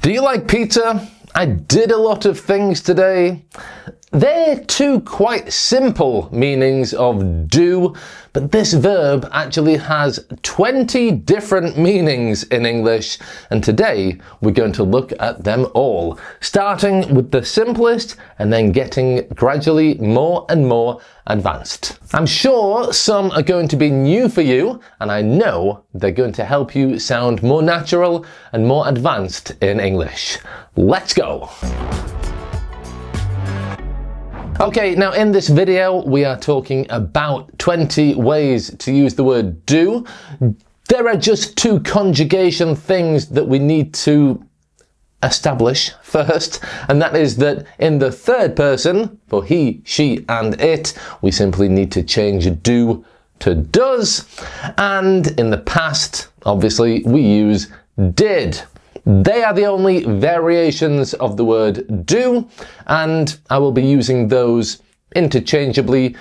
Do you like pizza? I did a lot of things today. They're two quite simple meanings of do, but this verb actually has 20 different meanings in English, and today we're going to look at them all, starting with the simplest and then getting gradually more and more advanced. I'm sure some are going to be new for you, and I know they're going to help you sound more natural and more advanced in English. Let's go! Okay, now in this video we are talking about 20 ways to use the word do. There are just two conjugation things that we need to establish first, and that is that in the third person, for he, she and it, we simply need to change do to does, and in the past, obviously, we use did. They are the only variations of the word do, and I will be using those interchangeably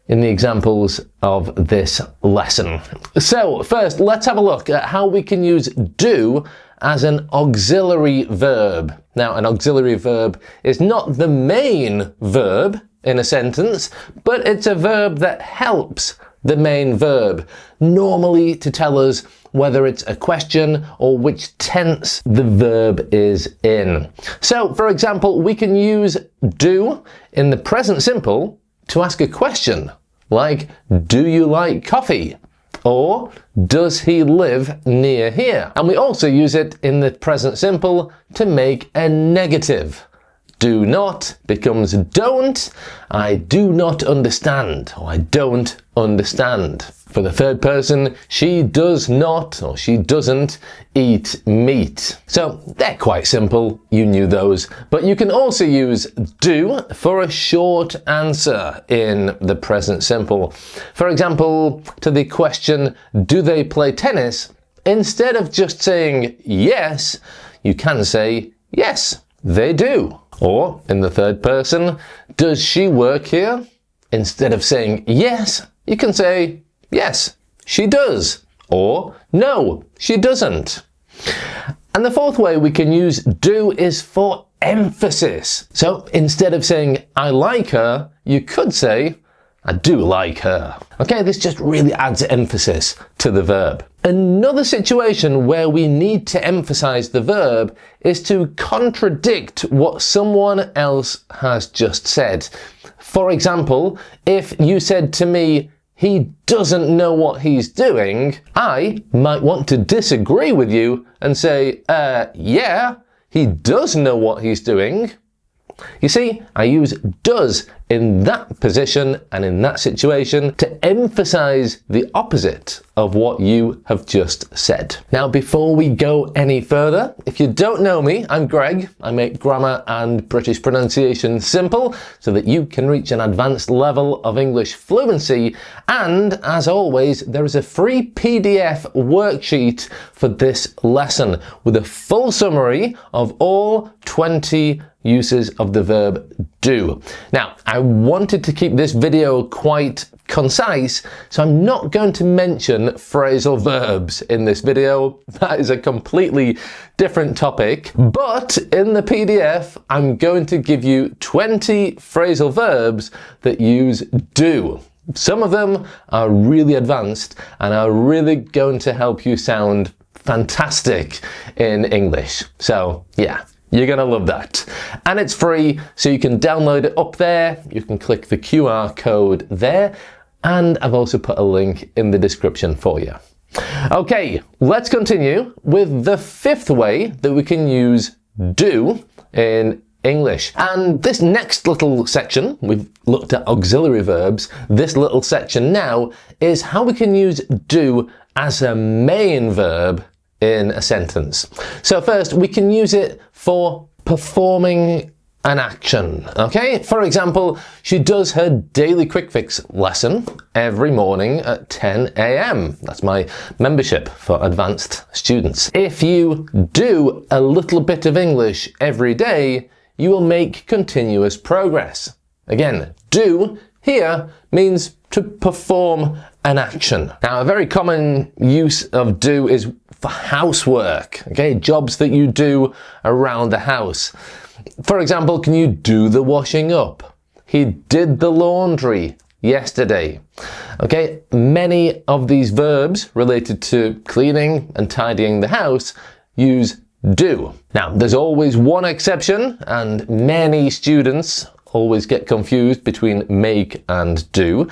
in the examples of this lesson. So first, let's have a look at how we can use do as an auxiliary verb. Now, an auxiliary verb is not the main verb in a sentence, but it's a verb that helps the main verb, normally to tell us whether it's a question or which tense the verb is in. So, for example, we can use do in the present simple to ask a question, like, do you like coffee? Or, does he live near here? And we also use it in the present simple to make a negative. Do not becomes don't. I do not understand, or I don't understand. For the third person, she does not, or she doesn't, eat meat. So they're quite simple, you knew those. But you can also use do for a short answer in the present simple. For example, to the question, do they play tennis? Instead of just saying yes, you can say yes, they do. Or, in the third person, does she work here? Instead of saying yes, you can say yes, she does. Or, no, she doesn't. And the fourth way we can use do is for emphasis. So, instead of saying I like her, you could say I do like her. Okay, this just really adds emphasis to the verb. Another situation where we need to emphasize the verb is to contradict what someone else has just said. For example, if you said to me, he doesn't know what he's doing, I might want to disagree with you and say, yeah, he does know what he's doing. You see, I use does in that position and in that situation to emphasize the opposite of what you have just said. Now, before we go any further, if you don't know me, I'm Greg. I make grammar and British pronunciation simple so that you can reach an advanced level of English fluency. And as always, there is a free PDF worksheet for this lesson with a full summary of all 20 uses of the verb do. Now, I wanted to keep this video quite concise, so I'm not going to mention phrasal verbs in this video. That is a completely different topic. But in the PDF, I'm going to give you 20 phrasal verbs that use do. Some of them are really advanced and are really going to help you sound fantastic in English. So, yeah. You're going to love that. And it's free, so you can download it up there. You can click the QR code there. And I've also put a link in the description for you. Okay, let's continue with the fifth way that we can use do in English. And this next little section, we've looked at auxiliary verbs. This little section now is how we can use do as a main verb in a sentence. So first, we can use it for performing an action, okay? For example, she does her daily quick fix lesson every morning at 10 a.m. That's my membership for advanced students. If you do a little bit of English every day, you will make continuous progress. Again, do here means to perform an action. Now, a very common use of do is for housework, okay? Jobs that you do around the house. For example, can you do the washing up? He did the laundry yesterday. Okay, many of these verbs related to cleaning and tidying the house use do. Now, there's always one exception, and many students always get confused between make and do.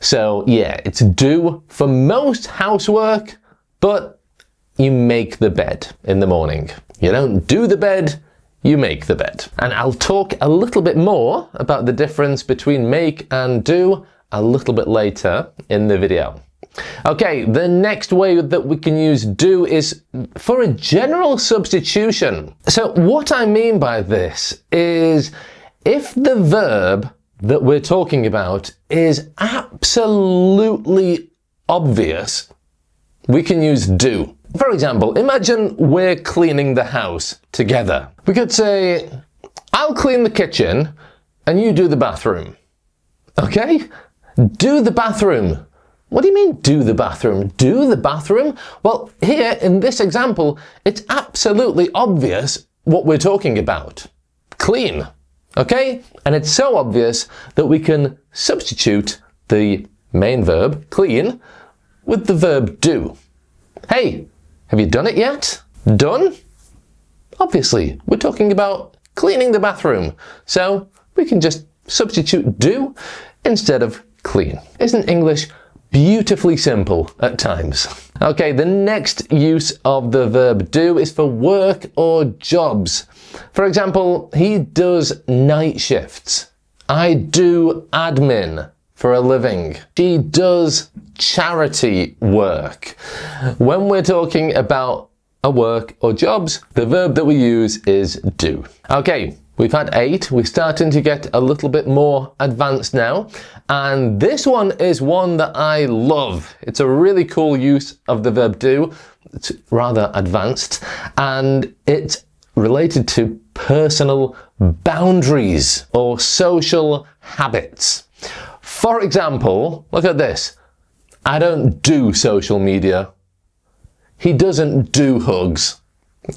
So yeah, it's do for most housework, but you make the bed in the morning. You don't do the bed, you make the bed. And I'll talk a little bit more about the difference between make and do a little bit later in the video. Okay, the next way that we can use do is for a general substitution. So what I mean by this is if the verb that we're talking about is absolutely obvious, we can use do. For example, imagine we're cleaning the house together. We could say, I'll clean the kitchen and you do the bathroom. Okay? Do the bathroom. What do you mean, do the bathroom? Do the bathroom? Well, here in this example, it's absolutely obvious what we're talking about. Clean. Okay? And it's so obvious that we can substitute the main verb, clean, with the verb do. Hey, have you done it yet? Done? Obviously, we're talking about cleaning the bathroom. So we can just substitute do instead of clean. Isn't English beautifully simple at times? Okay, the next use of the verb do is for work or jobs. For example, he does night shifts. I do admin for a living. She does charity work. When we're talking about a work or jobs, the verb that we use is do. Okay, we've had 8. We're starting to get a little bit more advanced now. And this one is one that I love. It's a really cool use of the verb do. It's rather advanced. And it's related to personal boundaries or social habits. For example, look at this. I don't do social media. He doesn't do hugs.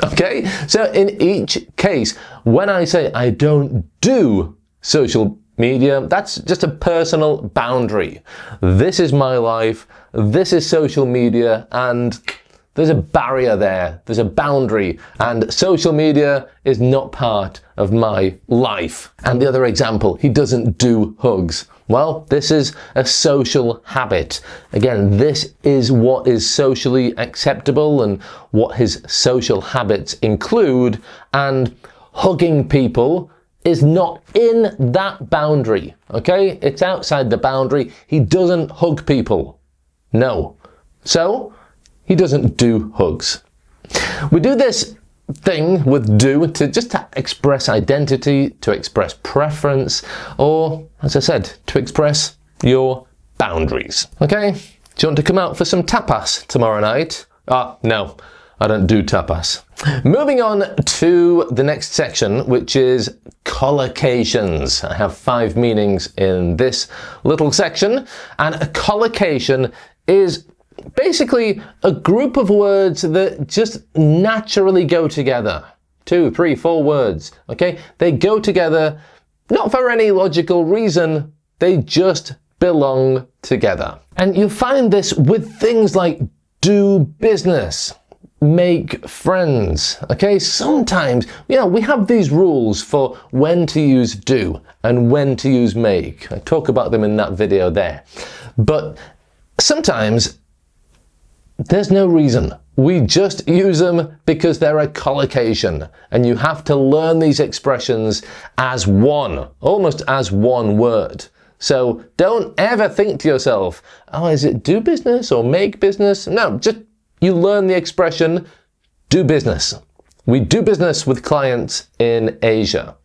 Okay? So in each case, when I say I don't do social media, that's just a personal boundary. This is my life, this is social media, and there's a barrier there, there's a boundary, and social media is not part of my life. And the other example, he doesn't do hugs. Well, this is a social habit. Again, this is what is socially acceptable and what his social habits include, and hugging people is not in that boundary, okay? It's outside the boundary. He doesn't hug people. No. So, he doesn't do hugs. We do this thing with do to express identity, to express preference, or, as I said, to express your boundaries. Okay? Do you want to come out for some tapas tomorrow night? No, I don't do tapas. Moving on to the next section, which is collocations. I have 5 meanings in this little section, and a collocation is basically a group of words that just naturally go together. 2, 3, 4 words, okay? They go together not for any logical reason, they just belong together. And you find this with things like do business, make friends, okay? Sometimes, we have these rules for when to use do and when to use make. I talk about them in that video there. But sometimes there's no reason. We just use them because they're a collocation, and you have to learn these expressions as one, almost as one word. So don't ever think to yourself, is it do business or make business? No, just you learn the expression do business. We do business with clients in Asia.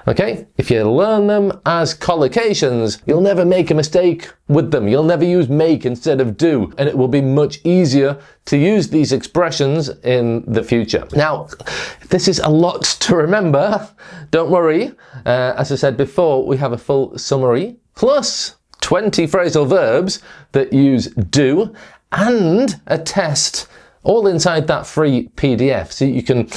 Okay? If you learn them as collocations, you'll never make a mistake with them. You'll never use make instead of do, and it will be much easier to use these expressions in the future. Now, this is a lot to remember. Don't worry. As I said before, we have a full summary plus 20 phrasal verbs that use do and a test all inside that free PDF. So you can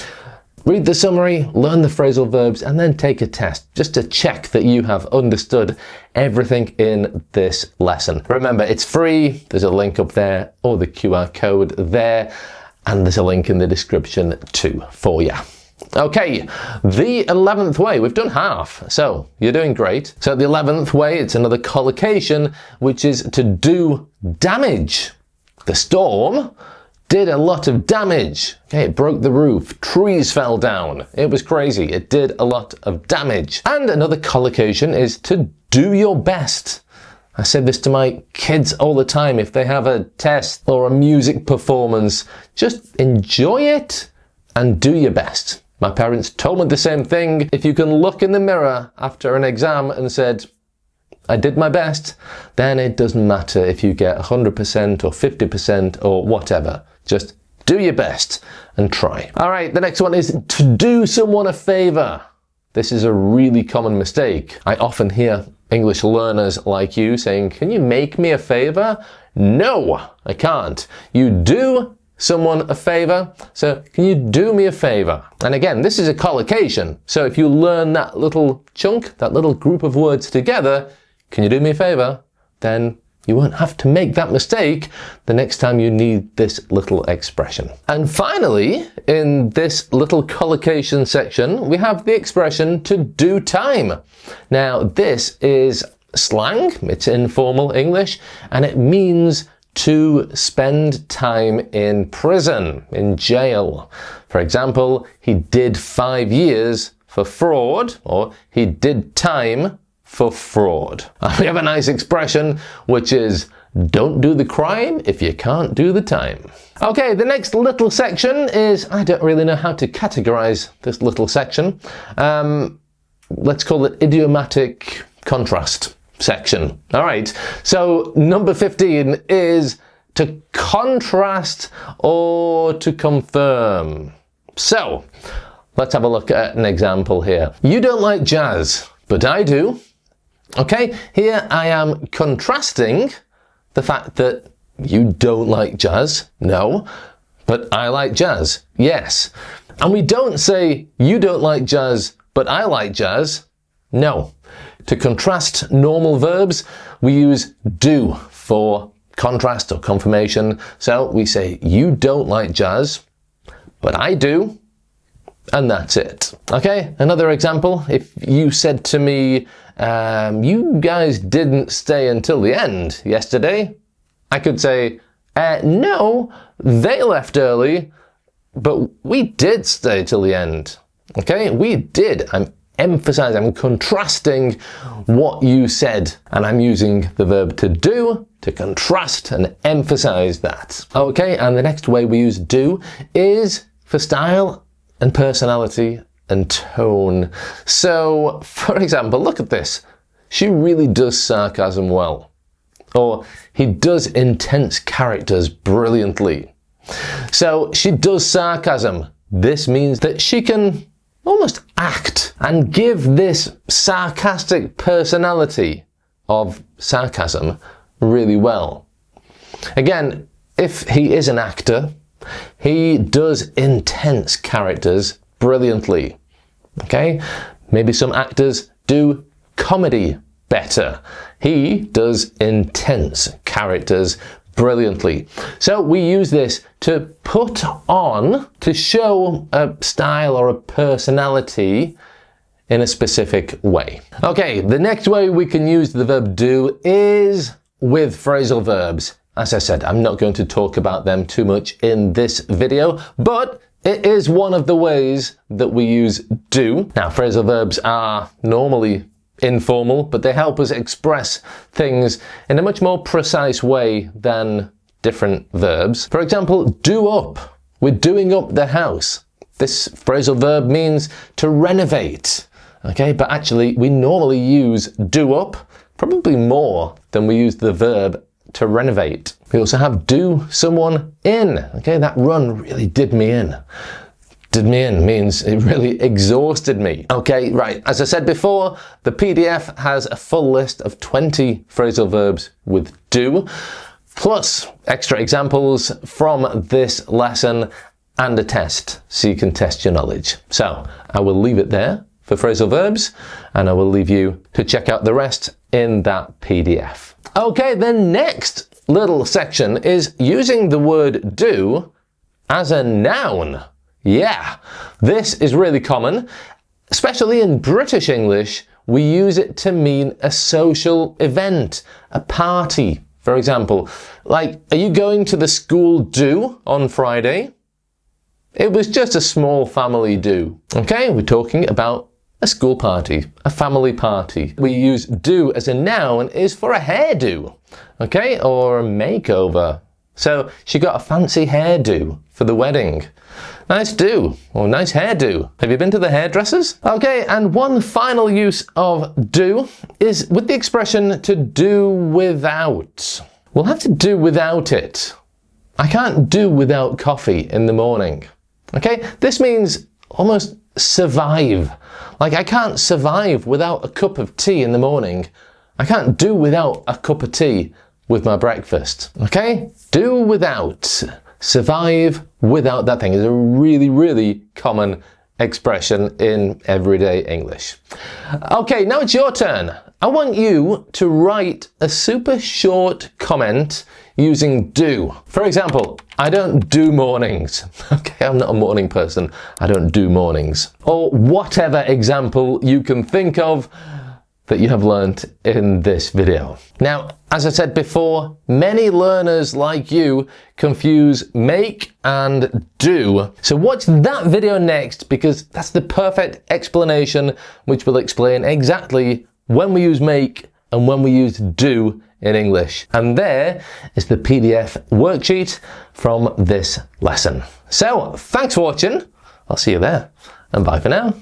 read the summary, learn the phrasal verbs, and then take a test just to check that you have understood everything in this lesson. Remember, it's free. There's a link up there or the QR code there, and there's a link in the description too for you. Okay, the 11th way, we've done half, so you're doing great. So the 11th way, it's another collocation, which is to do damage. The storm did a lot of damage. Okay, it broke the roof, trees fell down. It was crazy. It did a lot of damage. And another collocation is to do your best. I said this to my kids all the time. If they have a test or a music performance, just enjoy it and do your best. My parents told me the same thing. If you can look in the mirror after an exam and said, I did my best, then it doesn't matter if you get 100% or 50% or whatever. Just do your best and try. All right, the next one is to do someone a favour. This is a really common mistake. I often hear English learners like you saying, can you make me a favour? No, I can't. You do someone a favour, so can you do me a favour? And again, this is a collocation. So if you learn that little chunk, that little group of words together, can you do me a favour? Then you won't have to make that mistake the next time you need this little expression. And finally, in this little collocation section, we have the expression to do time. Now, this is slang, it's informal English, and it means to spend time in prison, in jail. For example, he did 5 years for fraud, or he did time for fraud. We have a nice expression, which is don't do the crime if you can't do the time. Okay, the next little section is, I don't really know how to categorize this little section. Let's call it idiomatic contrast section. All right, so number 15 is to contrast or to confirm. So let's have a look at an example here. You don't like jazz, but I do. Okay, here I am contrasting the fact that you don't like jazz, no, but I like jazz, yes. And we don't say you don't like jazz, but I like jazz, no. To contrast normal verbs, we use do for contrast or confirmation. So we say you don't like jazz, but I do. And that's it. Okay, another example. If you said to me, you guys didn't stay until the end yesterday, I could say, no, they left early, but we did stay till the end. Okay, we did. I'm emphasizing, I'm contrasting what you said, and I'm using the verb to do to contrast and emphasize that. Okay, and the next way we use do is for style and personality and tone. So, for example, look at this. She really does sarcasm well. Or, he does intense characters brilliantly. So, she does sarcasm. This means that she can almost act and give this sarcastic personality of sarcasm really well. Again, if he is an actor, he does intense characters brilliantly. Okay? Maybe some actors do comedy better. He does intense characters brilliantly. So we use this to put on, to show a style or a personality in a specific way. Okay, the next way we can use the verb do is with phrasal verbs. As I said, I'm not going to talk about them too much in this video, but it is one of the ways that we use do. Now, phrasal verbs are normally informal, but they help us express things in a much more precise way than different verbs. For example, do up. We're doing up the house. This phrasal verb means to renovate. Okay, but actually we normally use do up probably more than we use the verb to renovate. We also have do someone in. Okay, that run really did me in. did me in means it really exhausted me. Okay, right, as I said before, the PDF has a full list of 20 phrasal verbs with do, plus extra examples from this lesson and a test, so you can test your knowledge. So I will leave it there for phrasal verbs, and I will leave you to check out the rest in that PDF. Okay, the next little section is using the word do as a noun. Yeah, this is really common, especially in British English. We use it to mean a social event, a party, for example. Like, are you going to the school do on Friday? It was just a small family do. Okay, we're talking about a school party, a family party. We use do as a noun is for a hairdo, okay, or a makeover. So she got a fancy hairdo for the wedding. Nice do, or nice hairdo. Have you been to the hairdressers? Okay, and one final use of do is with the expression to do without. We'll have to do without it. I can't do without coffee in the morning. Okay, this means almost survive. Like, I can't survive without a cup of tea in the morning. I can't do without a cup of tea with my breakfast. Okay, do without. Survive without that thing is a really, really common expression in everyday English. Okay, now it's your turn. I want you to write a super short comment using do. For example, I don't do mornings. Okay, I'm not a morning person. I don't do mornings. Or whatever example you can think of that you have learnt in this video. Now, as I said before, many learners like you confuse make and do. So watch that video next, because that's the perfect explanation which will explain exactly when we use make and when we use do in English. And there is the PDF worksheet from this lesson. So, thanks for watching. I'll see you there, and bye for now.